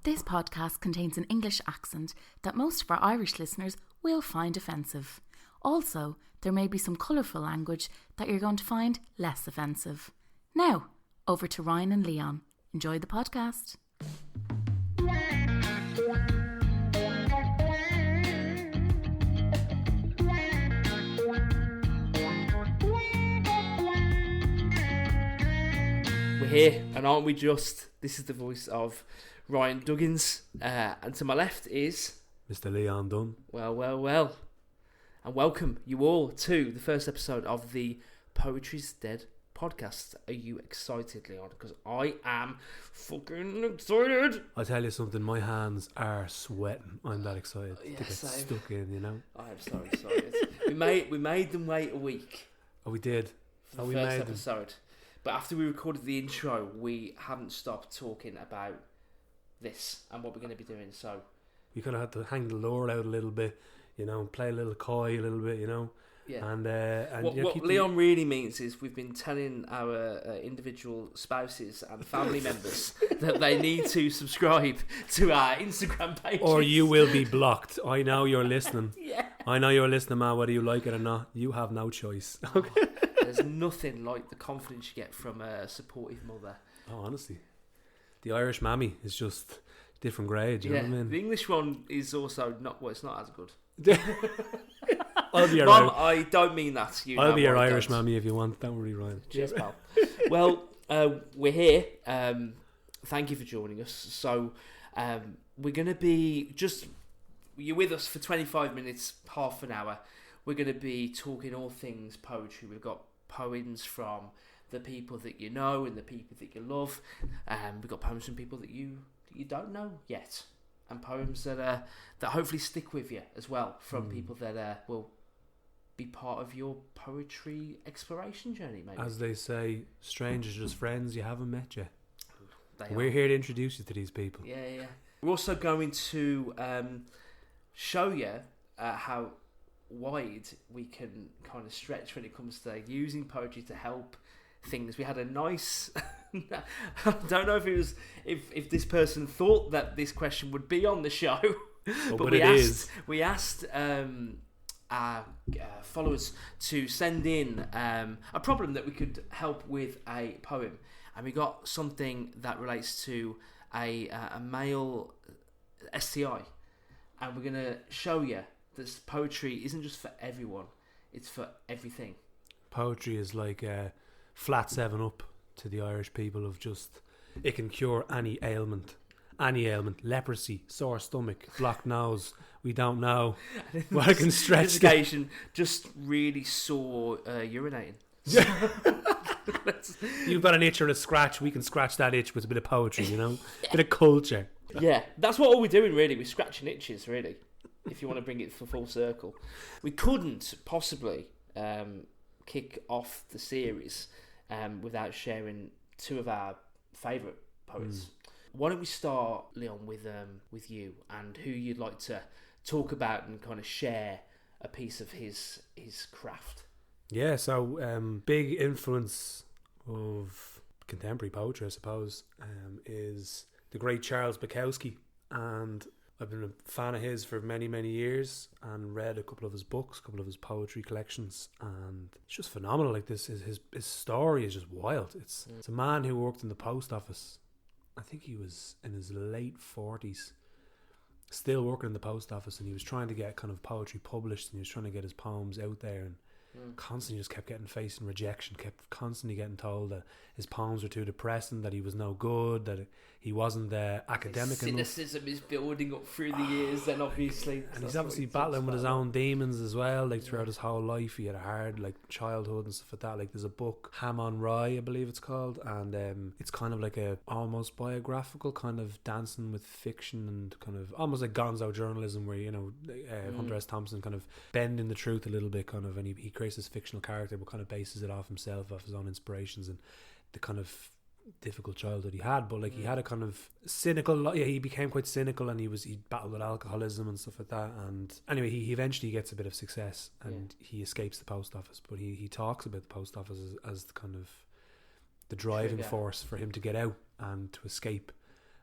This podcast contains an English accent that most of our Irish listeners will find offensive. Also, there may be some colourful language that you're going to find less offensive. Now, over to Ryan and Leon. Enjoy the podcast. We're here, and aren't we just? This is the voice of Ryan Duggins, and to my left is Mr. Leon Dunn. Well, and welcome you all to the first episode of the Poetry's Dead podcast. Are you excited, Leon? Because I am fucking excited. I'll tell you something, my hands are sweating. I'm that excited to get stuck in, you know. I am so excited. we made them wait a week. Oh, we did. For the first episode. But after we recorded the intro, we haven't stopped talking about this and what we're going to be doing. So we kind of had to hang the lure out a little bit, you know, play a little coy a little bit, you know. Yeah. And what Leon really means is we've been telling our individual spouses and family members that they need to subscribe to our Instagram page, or you will be blocked. I know you're listening. Yeah. I know you're listening, man. Whether you like it or not, you have no choice. Okay. There's nothing like the confidence you get from a supportive mother. Oh, honestly, the Irish mammy is just different grade. You know what I mean? The English one is also not. Well, it's not as good. I'll be your Mum, I don't mean that. I'll be your Irish mammy if you want. Don't worry, Ryan. Cheers, pal. Well, we're here. Thank you for joining us. So, we're going to be you're with us for 25 minutes, half an hour. We're going to be talking all things poetry. We've got poems from the people that you know and the people that you love. We've got poems from people that you don't know yet, and poems that hopefully stick with you as well from people that will be part of your poetry exploration journey, maybe. As they say, strangers just friends you haven't met yet. We're here to introduce you to these people. Yeah. We're also going to show you how wide we can kind of stretch when it comes to using poetry to help things. We had a nice I don't know if it was if this person thought that this question would be on the show, but we asked our followers to send in a problem that we could help with a poem, and we got something that relates to a male STI, and we're going to show you this poetry isn't just for everyone, it's for everything. Poetry is like a flat 7-up to the Irish people of just, it can cure any ailment, leprosy, sore stomach, blocked nose, we don't know. Well, I can stretch this occasion, just really sore urinating. You've got an itch or a scratch, we can scratch that itch with a bit of poetry, you know, a bit of culture. Yeah, that's what all we're doing really, we're scratching itches really. If you want to bring it for full circle, we couldn't possibly kick off the series without sharing two of our favourite poets. Why don't we start, Leon, with you and who you'd like to talk about and kind of share a piece of his craft? Yeah, so big influence of contemporary poetry, I suppose, is the great Charles Bukowski, and I've been a fan of his for many, many years and read a couple of his books, a couple of his poetry collections, and it's just phenomenal. Like this, his story is just wild. It's a man who worked in the post office. I think he was in his late 40s, still working in the post office, and he was trying to get kind of poetry published, and he was trying to get his poems out there, and constantly just kept facing rejection, kept constantly getting told that his poems were too depressing, that he was no good, that he wasn't academic enough. Cynicism is building up through the years, then obviously. And he's obviously battling with his own demons as well, like throughout his whole life. He had a hard childhood and stuff like that. Like there's a book, Ham on Rye, I believe it's called, and it's kind of like a almost biographical, kind of dancing with fiction and kind of almost like gonzo journalism, where Hunter S. Thompson kind of bending the truth a little bit, kind of, and he creates this fictional character but kind of bases it off himself, off his own inspirations and the kind of difficult childhood he had. But he had a kind of cynical, he became quite cynical, and he battled with alcoholism and stuff like that. And anyway, he eventually gets a bit of success, and he escapes the post office, but he talks about the post office as the kind of the driving force for him to get out and to escape.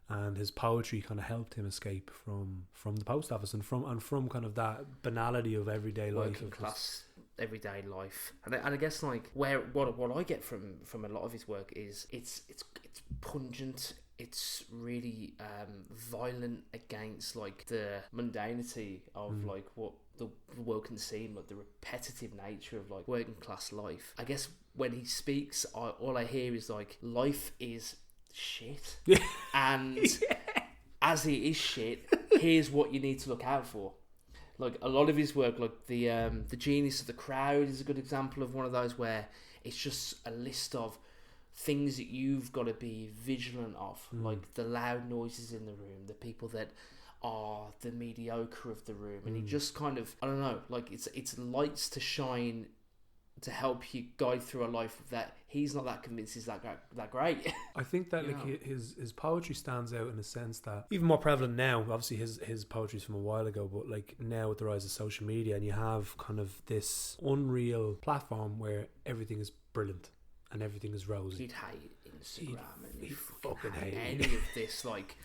and his poetry kind of helped him escape from the post office and from kind of that banality of everyday life, working class everyday life. And I guess like what I get from a lot of his work is it's pungent. It's really violent against like the mundanity of like what the world can seem, like the repetitive nature of like working class life. I guess when he speaks, all I hear is like, life is shit, and as it is shit, here's what you need to look out for. Like a lot of his work, like the Genius of the Crowd is a good example of one of those where it's just a list of things that you've got to be vigilant of, like the loud noises in the room, the people that are the mediocre of the room, and he just kind of, I don't know, like it's lights to shine to help you guide through a life that he's not that convinced is that great. I think that like his poetry stands out in a sense that even more prevalent now. Obviously his poetry's from a while ago, but like now with the rise of social media, and you have kind of this unreal platform where everything is brilliant and everything is rosy. He'd hate Instagram and he'd fucking hate any of this like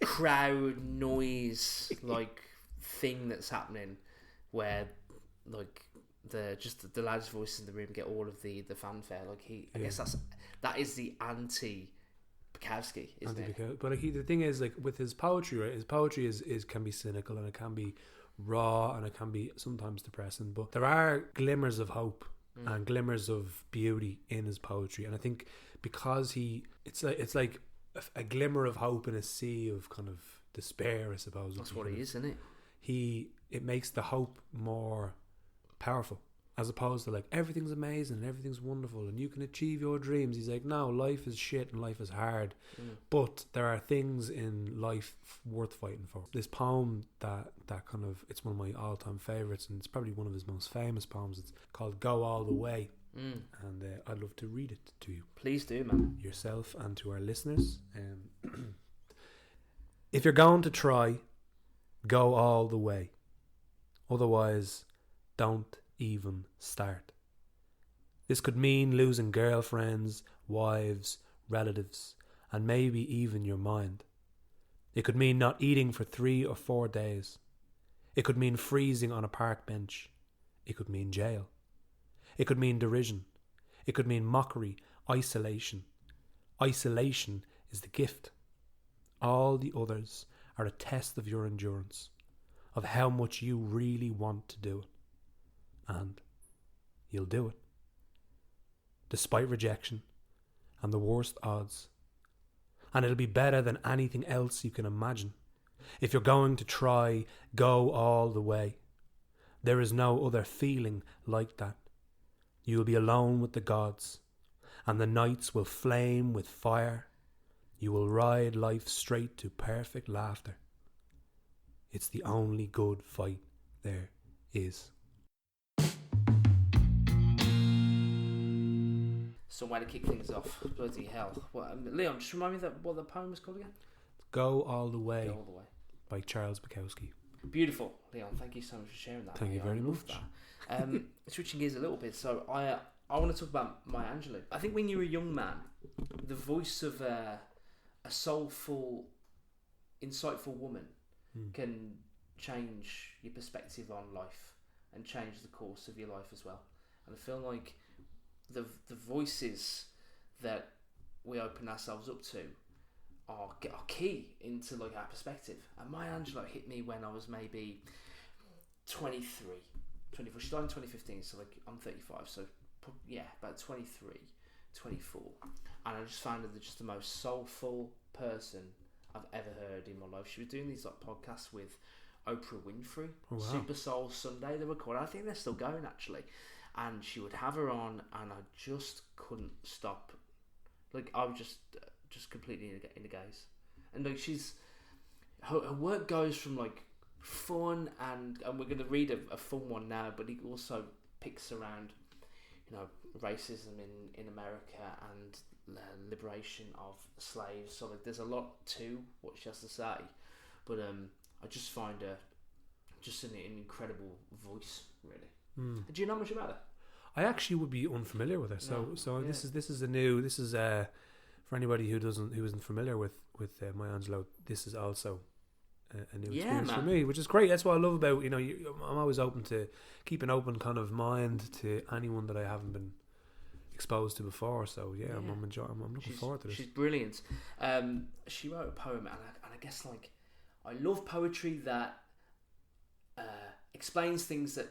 crowd noise like thing that's happening where like the loudest voices in the room get all of the fanfare. Like I guess that is the anti Bukowski, isn't it? But like the thing is, like with his poetry, right? His poetry is can be cynical and it can be raw and it can be sometimes depressing. But there are glimmers of hope and glimmers of beauty in his poetry, and I think because it's like a glimmer of hope in a sea of kind of despair, I suppose. That's what he is, isn't it? It makes the hope more powerful, as opposed to like everything's amazing and everything's wonderful and you can achieve your dreams. He's like, no, life is shit and life is hard, but there are things in life worth fighting for. This poem that kind of, it's one of my all-time favourites, and it's probably one of his most famous poems. It's called Go All the Way, and I'd love to read it to you. Please do, man. Yourself and to our listeners. If you're going to try, go all the way. Otherwise, don't even start. This could mean losing girlfriends, wives, relatives, and maybe even your mind. It could mean not eating for 3 or 4 days. It could mean freezing on a park bench. It could mean jail. It could mean derision. It could mean mockery, isolation. Isolation is the gift. All the others are a test of your endurance, of how much you really want to do it. And you'll do it, despite rejection and the worst odds. And it'll be better than anything else you can imagine. If you're going to try, go all the way. There is no other feeling like that. You will be alone with the gods, and the nights will flame with fire. You will ride life straight to perfect laughter. It's the only good fight there is. Some way to kick things off. Bloody hell. Leon, just remind me what the poem was called again? Go All the Way. Go All the Way. By Charles Bukowski. Beautiful, Leon. Thank you so much for sharing that. Thank you very much. That. Switching gears a little bit, so I want to talk about Maya Angelou. I think when you're a young man, the voice of a soulful, insightful woman can change your perspective on life and change the course of your life as well. And I feel like the voices that we open ourselves up to are key into like our perspective. And Maya Angelou hit me when I was maybe 23, 24. She died in 2015, so like I'm 35, so yeah, about 23, 24. And I just found her just the most soulful person I've ever heard in my life. She was doing these like podcasts with Oprah Winfrey. Oh, wow. Super Soul Sunday they were called. I think they're still going actually. And she would have her on, and I just couldn't stop. Like I was just completely in the gaze. And like her work goes from like fun and we're going to read a fun one now, but he also picks around, you know, racism in America and liberation of slaves. So like there's a lot to what she has to say, but I just find her just an incredible voice, really. Do you know much about her? I actually would be unfamiliar with her. So yeah. this is for anybody who isn't familiar with my Angelou, this is also a new experience for me, which is great. That's what I love about, I'm always open to keep an open kind of mind to anyone that I haven't been exposed to before. So I'm looking forward to this. She's brilliant. She wrote a poem, and I guess like I love poetry that explains things that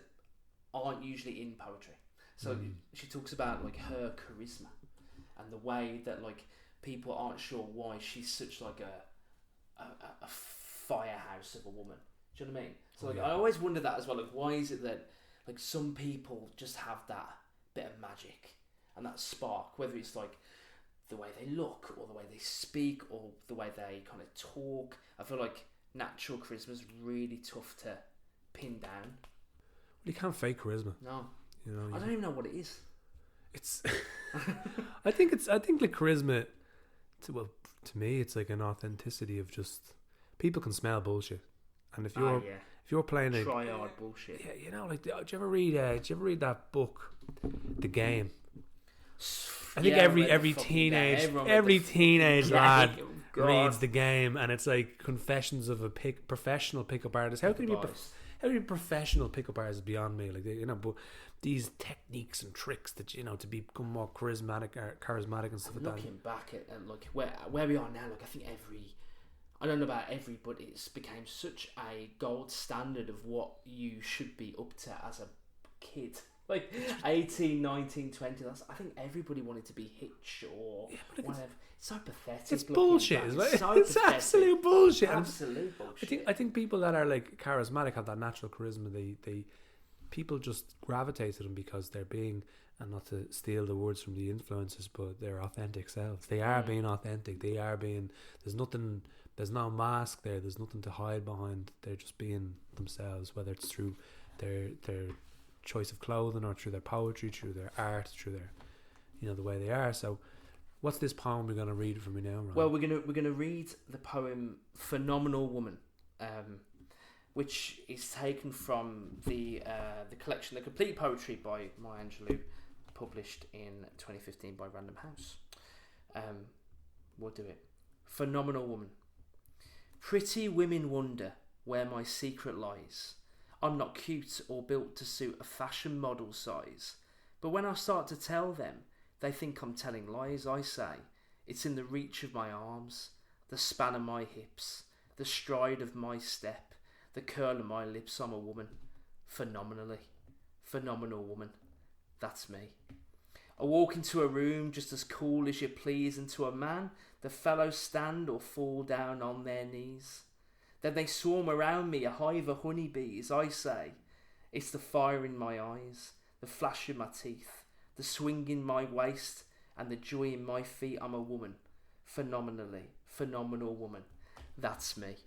aren't usually in poetry. So she talks about like her charisma and the way that like people aren't sure why she's such like a firehouse of a woman. Do you know what I mean? So like I always wonder that as well. Like why is it that like some people just have that bit of magic and that spark, whether it's like the way they look or the way they speak or the way they kind of talk. I feel like natural charisma is really tough to pin down. Well, you can't fake charisma. No. I don't even know what it is. It's I think like charisma to me it's like an authenticity of just people can smell bullshit. And if you're playing a try-hard bullshit. Yeah, like did you ever read that book, The Game? I think every teenage lad reads The Game, and it's like confessions of a professional pickup artist. How can you be professional pickup artist beyond me? Like but these techniques and tricks that to become more charismatic and stuff like that. Looking back at like where we are now, like I think I don't know about every, but it's became such a gold standard of what you should be up to as a kid. Like 18, 19, 20, I think everybody wanted to be Hitch or whatever. It's so pathetic. It's bullshit, isn't it? It's absolute bullshit. Absolute bullshit. I think people that are like charismatic have that natural charisma. They people just gravitate to them because they're being, and not to steal the words from the influencers, but their authentic selves. They are being authentic. They are being. There's no mask there. There's nothing to hide behind. They're just being themselves, whether it's through their choice of clothing or through their poetry, through their art, through their the way they are. So what's this poem we're going to read from me now, Ryan? Well, we're going to read the poem Phenomenal Woman, which is taken from the collection The Complete Poetry by Maya Angelou, published in 2015 by Random House. We'll do it. Phenomenal Woman. Pretty women wonder where my secret lies. I'm not cute or built to suit a fashion model size. But when I start to tell them, they think I'm telling lies. I say, it's in the reach of my arms, the span of my hips, the stride of my step, the curl of my lips. I'm a woman. Phenomenal woman. That's me. I walk into a room just as cool as you please, and to a man, the fellows stand or fall down on their knees. Then they swarm around me, a hive of honeybees. I say, it's the fire in my eyes, the flash in my teeth, the swing in my waist, and the joy in my feet. I'm a woman. Phenomenal woman. That's me.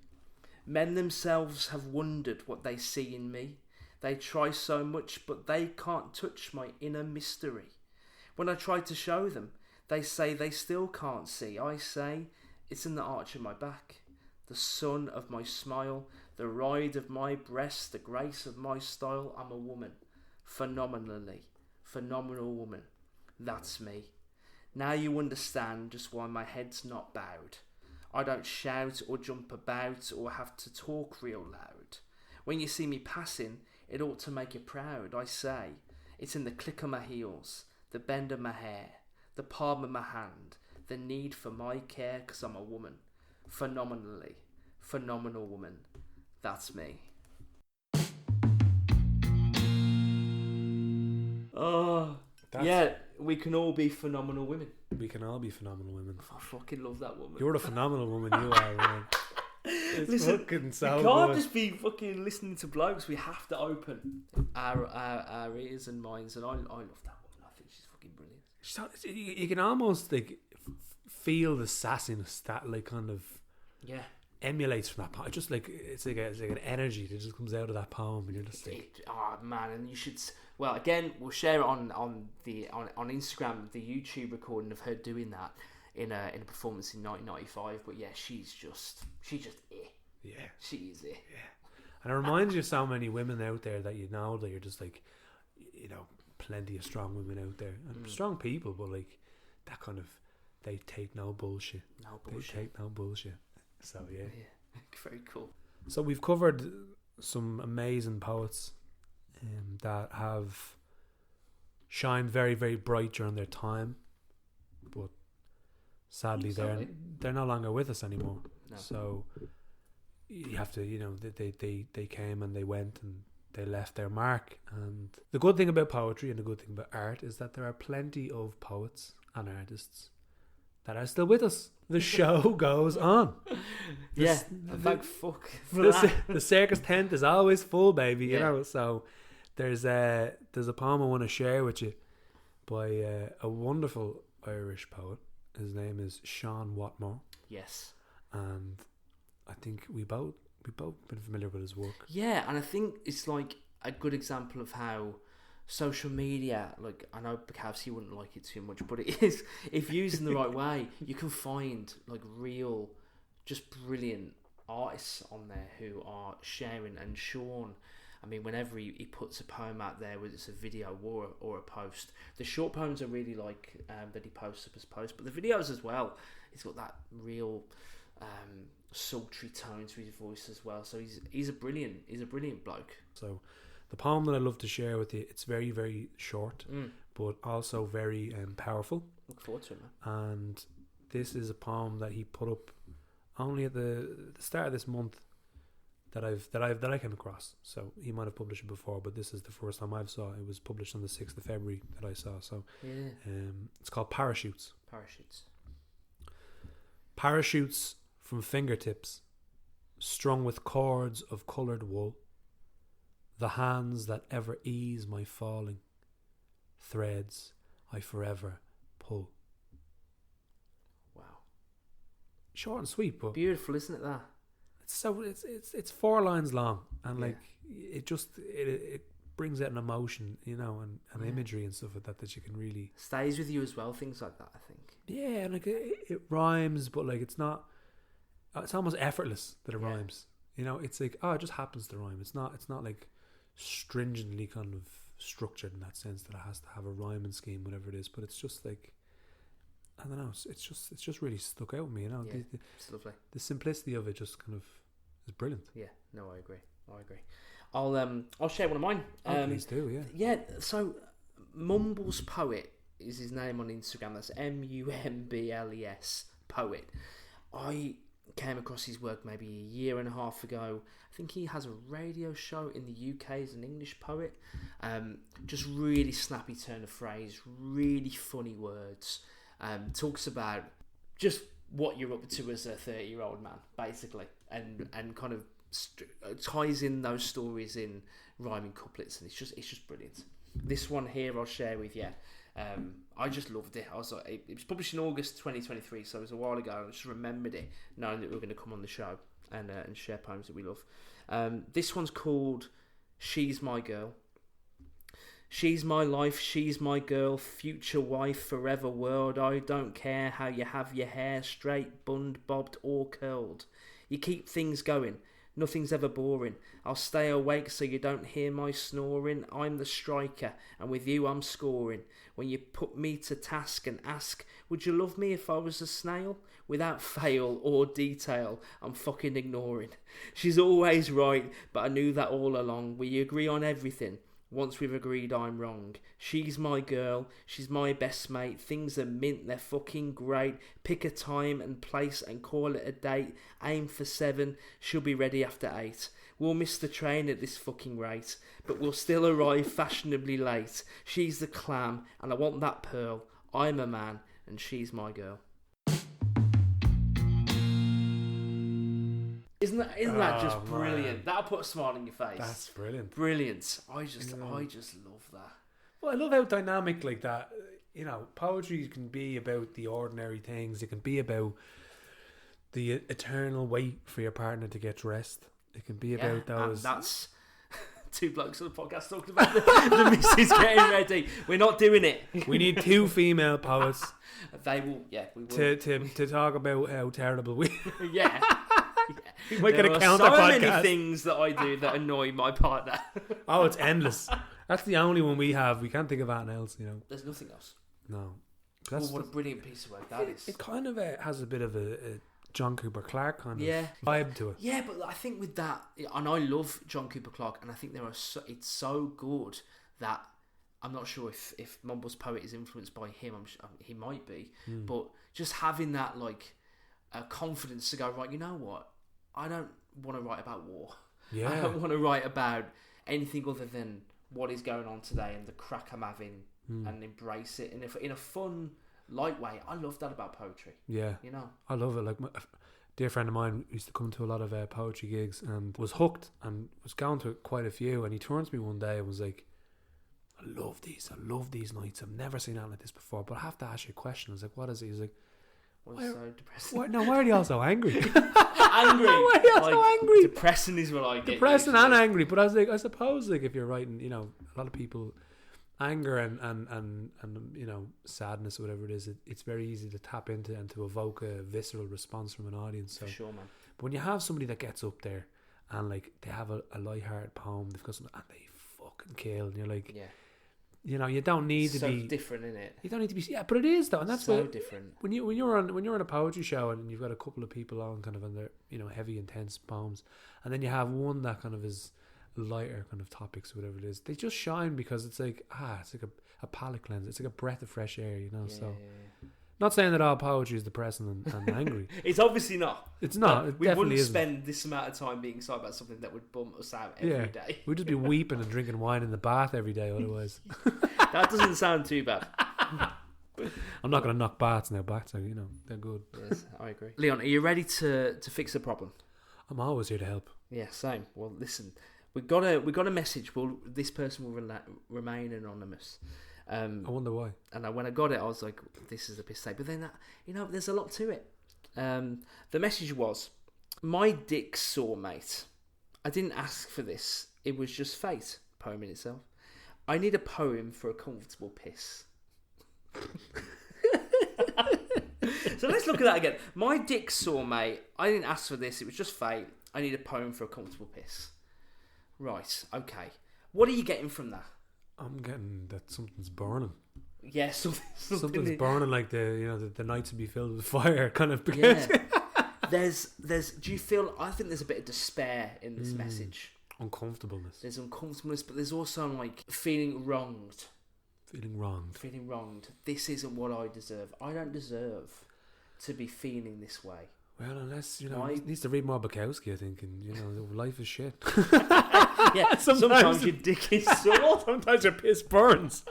Men themselves have wondered what they see in me. They try so much, but they can't touch my inner mystery. When I try to show them, they say they still can't see. I say, it's in the arch of my back, the sun of my smile, the ride of my breast, the grace of my style. I'm a woman. Phenomenal woman. That's me. Now you understand just why my head's not bowed. I don't shout or jump about or have to talk real loud. When you see me passing, it ought to make you proud. I say, it's in the click of my heels, the bend of my hair, the palm of my hand, the need for my care, 'cause I'm a woman. Phenomenal woman. That's me. We can all be phenomenal women. We can all be phenomenal women. I fucking love that woman. You're a phenomenal woman, you are, man. It's fucking so we can't good. just be fucking listening to blokes. We have to open our ears and minds, and I love that woman. I think she's fucking brilliant. You can almost like feel the sassiness that like kind of emulates from that poem. Just like it's like an energy that just comes out of that poem, and you're just like, man, and you should. Well, again, we'll share it on Instagram, the YouTube recording of her doing that in a performance in 1995. But yeah, she's just it. Yeah, she is it. Yeah, and it reminds you of so many women out there that that you're just like, plenty of strong women out there and strong people, but like that kind of they take no bullshit. No bullshit. They take no bullshit. So yeah. Very cool. So we've covered some amazing poets that have shined very, very bright during their time, but sadly they're no longer with us anymore. No. So you have to, they came and they went and they left their mark. And the good thing about poetry and the good thing about art is that there are plenty of poets and artists that are still with us. The show goes on. Thank fuck for that. The circus tent is always full, baby. You Yeah. know. So there's a poem I want to share with you by a wonderful Irish poet. His name is Seán Watmore, Yes. and I think we both been familiar with his work. Yeah, and I think it's like a good example of how social media, like, I know Bukowski wouldn't like it too much, but it is, if used in the right way, you can find like real, just brilliant artists on there who are sharing. And Sean, I mean, whenever he puts a poem out there, whether it's a video or a post, the short poems are really like that he posts up as posts, but the videos as well, he's got that real sultry tone to his voice as well. So he's a brilliant bloke. So the poem that I'd love to share with you, it's very, very short, but also very powerful. Look forward to it, man. And this is a poem that he put up only at the start of this month that I came across. So he might have published it before, but this is the first time I've saw it. It was published on the 6th of February that I saw. So it's called Parachutes. Parachutes from fingertips, strung with cords of coloured wool, the hands that ever ease my falling, threads I forever pull. Wow. Short and sweet, but Beautiful, isn't it, that? it's 4 lines long, and like it brings out an emotion, and imagery and stuff like that you can really Stays with you as well, things like that, I think. Yeah, and like it rhymes, but like it's almost effortless that it rhymes. It's like, it just happens to rhyme. It's not like stringently kind of structured in that sense that it has to have a rhyming scheme, whatever it is. But it's just like, I don't know. It's just really stuck out with me. It's lovely. The simplicity of it just kind of is brilliant. Yeah, no, I agree. I'll share one of mine. Please do, yeah. Yeah, so Mumbles Poet is his name on Instagram. That's Mumbles Poet. I came across his work maybe a year and a half ago. I think he has a radio show in the UK as an English poet. Just really snappy turn of phrase, really funny words. Talks about just what you're up to as a 30-year-old man, basically, and kind of ties in those stories in rhyming couplets, and it's just brilliant. This one here I'll share with you. I just loved it. I was like, it was published in August 2023, so it was a while ago. I just remembered it, knowing that we were going to come on the show and share poems that we love. This one's called She's My Girl. She's my life, she's my girl, future wife, forever world. I don't care how you have your hair, straight, bunned, bobbed or curled. You keep things going. Nothing's ever boring. I'll stay awake so you don't hear my snoring. I'm the striker, and with you I'm scoring. When you put me to task and ask, would you love me if I was a snail? Without fail or detail, I'm fucking ignoring. She's always right, but I knew that all along. We agree on everything. Once we've agreed I'm wrong. She's my girl, she's my best mate. Things are mint, they're fucking great. Pick a time and place and call it a date. Aim for 7, she'll be ready after 8. We'll miss the train at this fucking rate, but we'll still arrive fashionably late. She's the clam and I want that pearl. I'm a man and she's my girl. Isn't that just brilliant? Man. That'll put a smile on your face. That's brilliant. Brilliant. I just love that. Well, I love how dynamic like that. Poetry can be about the ordinary things. It can be about the eternal wait for your partner to get dressed. It can be about those. And that's 2 blokes on the podcast talking about the missus getting ready. We're not doing it. We need 2 female poets. They will. Yeah, we will. To talk about how terrible we. Yeah. You might get a counter podcast. So many things that I do that annoy my partner. Oh, it's endless. That's the only one we have. We can't think of anything else, There's nothing else. No. What a brilliant piece of work that is. It kind of has a bit of a John Cooper Clarke kind of vibe to it. Yeah, but I think with that, and I love John Cooper Clarke, and I think it's so good that I'm not sure if Mumbles Poet is influenced by him. He might be, but just having that confidence to go, right, you know what? I don't want to write about war. Yeah. I don't want to write about anything other than what is going on today and the crack I'm having, and embrace it in a fun, light way. I love that about poetry. Yeah, you know, I love it. Like a dear friend of mine used to come to a lot of poetry gigs and was hooked and was going to quite a few. And he turns to me one day and was like, I love these nights. I've never seen anything like this before, but I have to ask you a question. I was like, what is it? He's like, why so depressing? Why are they all so angry? Angry. Why are they all so angry? Depressing is what I get. Depressing and angry. But I was like, I suppose like if you're writing, you know, a lot of people, anger and you know, sadness or whatever it is, it's very easy to tap into and to evoke a visceral response from an audience. So, for sure, man. But when you have somebody that gets up there and like they have a light-hearted poem, they've got something and they fucking kill, and you're like, yeah. You know, you don't need to be so different, innit? You don't need to be, yeah, but it is though, and that's so different. When you're on a poetry show and you've got a couple of people on kind of on their, you know, heavy, intense poems, and then you have one that kind of is lighter kind of topics or whatever it is. They just shine because it's like it's like a palate cleanse. It's like a breath of fresh air, you know. Not saying that all poetry is depressing and angry. It's obviously not. It's not. We wouldn't spend this amount of time being excited about something that would bum us out every day. We'd just be weeping and drinking wine in the bath every day otherwise. That doesn't sound too bad. I'm not going to knock baths now. Baths are, you know, they're good. Yes, I agree. Leon, are you ready to fix a problem? I'm always here to help. Yeah, same. Well, listen, we got a message. This person will remain anonymous. I wonder why. And when I got it, I was like, "This is a mistake." But then, there's a lot to it. The message was, "My dick sore, mate. I didn't ask for this. It was just fate." Poem in itself. I need a poem for a comfortable piss. So let's look at that again. My dick sore, mate. I didn't ask for this. It was just fate. I need a poem for a comfortable piss. Right. Okay. What are you getting from that? I'm getting that something's burning. Yeah, something's burning, like the nights would be filled with fire, kind of. Yeah. There's. Do you feel? I think there's a bit of despair in this message. Uncomfortableness. There's uncomfortableness, but there's also like feeling wronged. Feeling wronged. This isn't what I deserve. I don't deserve to be feeling this way. Well, unless he needs to read more Bukowski, I think, and life is shit. Yeah, sometimes your dick is sore. Sometimes your piss burns.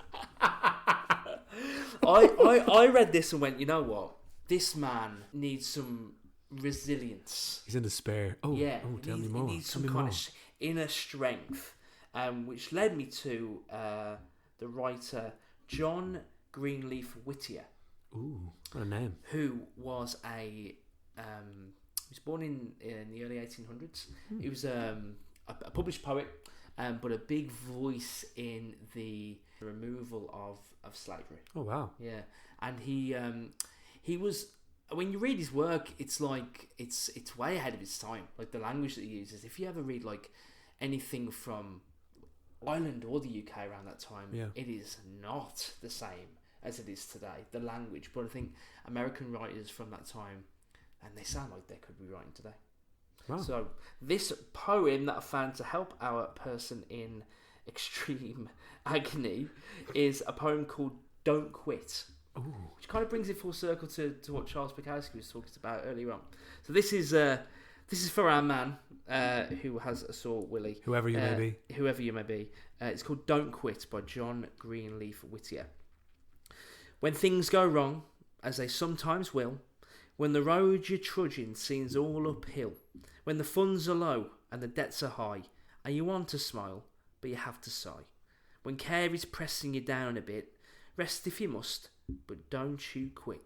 I read this and went, you know what? This man needs some resilience. He's in despair. Oh, yeah. Oh, tell me more. He needs some kind of inner strength, which led me to the writer John Greenleaf Whittier. Ooh, what a name! Who was he was born in the early 1800s. He was a published poet, but a big voice in the removal of slavery. Oh wow! Yeah, and he was. When you read his work, it's like it's way ahead of its time. Like the language that he uses. If you ever read like anything from Ireland or the UK around that time, it is not the same as it is today. The language, but I think American writers from that time, and they sound like they could be writing today. Wow. So this poem that I found to help our person in extreme agony is a poem called "Don't Quit." Ooh. Which kind of brings it full circle to what Charles Bukowski was talking about earlier on. So this is for our man who has a sore willy. Whoever you may be. Whoever you may be. It's called "Don't Quit" by John Greenleaf Whittier. When things go wrong, as they sometimes will, when the road you're trudging seems all uphill, when the funds are low and the debts are high, and you want to smile, but you have to sigh. When care is pressing you down a bit, rest if you must, but don't you quit.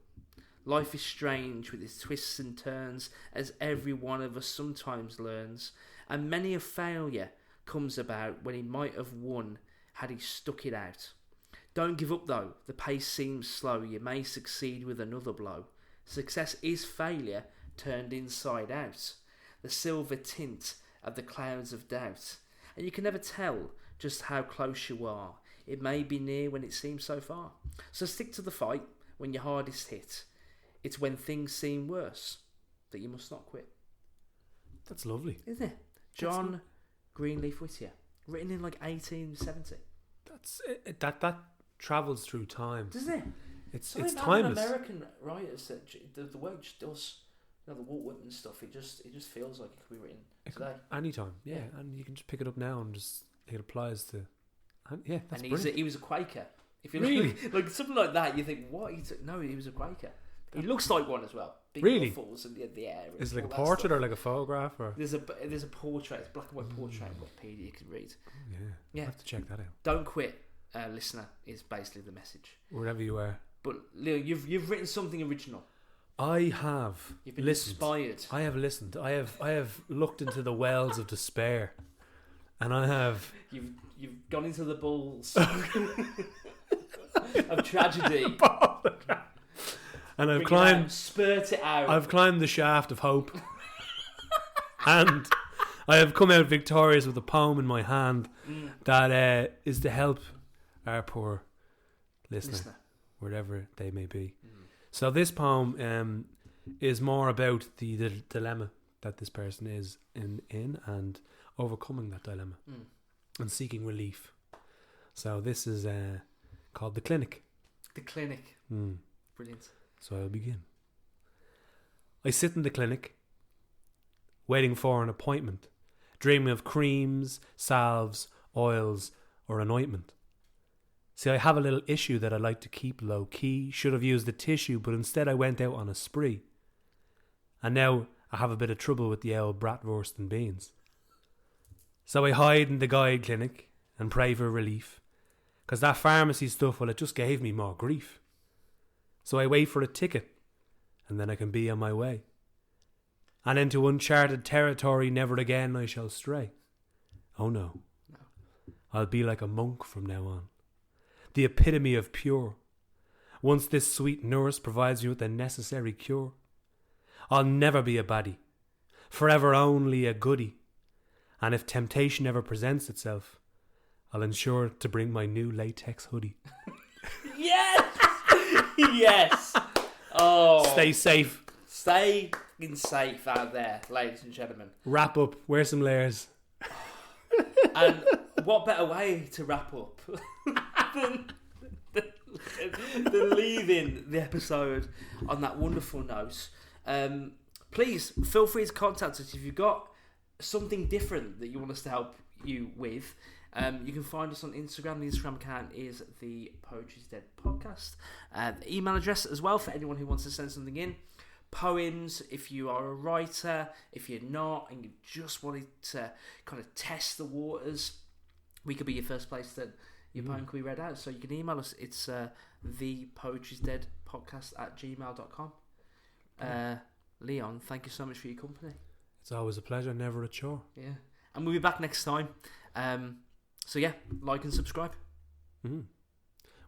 Life is strange with its twists and turns, as every one of us sometimes learns, and many a failure comes about when he might have won had he stuck it out. Don't give up though, the pace seems slow, you may succeed with another blow. Success is failure turned inside out, the silver tint of the clouds of doubt, and you can never tell just how close you are. It may be near when it seems so far. So stick to the fight, when your hardest hit. It's when things seem worse that you must not quit. That's lovely. Isn't it? John Greenleaf Whittier. Written in like 1870. That's it, that travels through time. Doesn't it? It's Something about timeless. American writers that the work just does, the Walt Whitman stuff. It just feels like it could be written today. Anytime, yeah, and you can just pick it up now and just it applies to. Yeah, that's and brilliant. he was a Quaker. If you Really? like something like that, you think what? No, he was a Quaker. He looks like one as well. Big Really? ruffles and the hair. Is it like a portrait or like a photograph or? There's a portrait. It's a black and white portrait. Wikipedia you can read. Yeah, I have to check that out. Don't quit, listener. Is basically the message. Wherever you are. But Leo, you've written something original. I have. You've been listened. inspired. I have listened. I have looked into the wells of despair, and I have. You've gone into the balls of tragedy. And I've climbed. Spurt it out. I've climbed the shaft of hope, and I have come out victorious with a poem in my hand that is to help our poor listener, wherever they may be. So this poem is more about the dilemma that this person is in and overcoming that dilemma and seeking relief. So this is called The Clinic. The Clinic. Brilliant. So I'll begin. I sit in the clinic, waiting for an appointment, dreaming of creams, salves, oils, or an ointment. See, I have a little issue that I like to keep low key. Should have used the tissue, but instead I went out on a spree. And now I have a bit of trouble with the old bratwurst and beans. So I hide in the guide clinic and pray for relief, 'cause that pharmacy stuff, well, it just gave me more grief. So I wait for a ticket, and then I can be on my way. And into uncharted territory never again I shall stray. Oh no. I'll be like a monk from now on. The epitome of pure. Once this sweet nurse provides me with the necessary cure, I'll never be a baddie, forever only a goodie. And if temptation ever presents itself, I'll ensure to bring my new latex hoodie. Yes! Yes! Oh. Stay safe. Stay safe out there, ladies and gentlemen. Wrap up. Wear some layers. And what better way to wrap up than leaving the episode on that wonderful note. Please feel free to contact us if you've got something different that you want us to help you with. You can find us on Instagram. The Instagram account is the Poetry's Dead Podcast. The email address as well for anyone who wants to send something in. Poems, if you are a writer, if you're not, and you just wanted to kind of test the waters, we could be your first place that your poem could be read out. So you can email us. It's thepoetrysdeadpodcast@gmail.com. Leon, thank you so much for your company. It's always a pleasure, never a chore. Yeah. And we'll be back next time. So yeah, like and subscribe.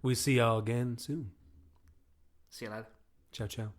We'll see y'all again soon. See you later. Ciao, ciao.